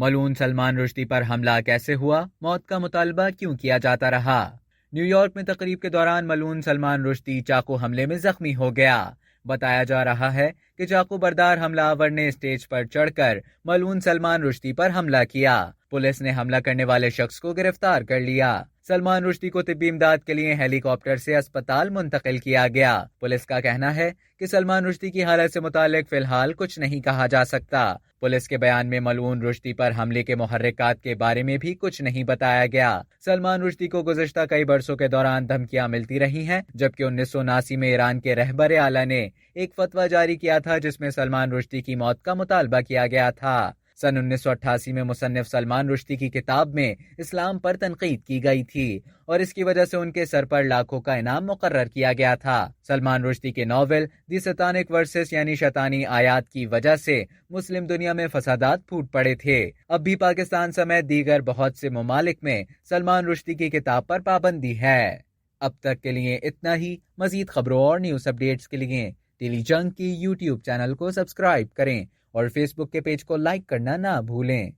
ملعون سلمان رشدی پر حملہ کیسے ہوا؟ موت کا مطالبہ کیوں کیا جاتا رہا؟ نیو یارک میں تقریب کے دوران ملعون سلمان رشدی چاقو حملے میں زخمی ہو گیا۔ بتایا جا رہا ہے کہ چاقو بردار حملہ آور نے اسٹیج پر چڑھ کر ملعون سلمان رشدی پر حملہ کیا۔ پولیس نے حملہ کرنے والے شخص کو گرفتار کر لیا۔ سلمان رشدی کو طبی امداد کے لیے ہیلی کاپٹر سے اسپتال منتقل کیا گیا۔ پولیس کا کہنا ہے کہ سلمان رشدی کی حالت سے متعلق فی الحال کچھ نہیں کہا جا سکتا۔ پولیس کے بیان میں ملعون رشدی پر حملے کے محرکات کے بارے میں بھی کچھ نہیں بتایا گیا۔ سلمان رشدی کو گزشتہ کئی برسوں کے دوران دھمکیاں ملتی رہی ہیں، جبکہ 1979 میں ایران کے رہبر اعلیٰ نے ایک فتویٰ جاری کیا تھا جس میں سلمان رشدی کی موت کا مطالبہ کیا گیا تھا۔ سن 1988 میں مصنف سلمان رشدی کی کتاب میں اسلام پر تنقید کی گئی تھی اور اس کی وجہ سے ان کے سر پر لاکھوں کا انعام مقرر کیا گیا تھا۔ سلمان رشدی کے ناول دی سیتانک ورسز یعنی شیطانی آیات کی وجہ سے مسلم دنیا میں فسادات پھوٹ پڑے تھے۔ اب بھی پاکستان سمیت دیگر بہت سے ممالک میں سلمان رشدی کی کتاب پر پابندی ہے۔ اب تک کے لیے اتنا ہی۔ مزید خبروں اور نیوز اپڈیٹس کے لیے ٹیلی جنگ کی یوٹیوب چینل کو سبسکرائب کریں اور فیس بک کے پیج کو لائک کرنا نہ بھولیں۔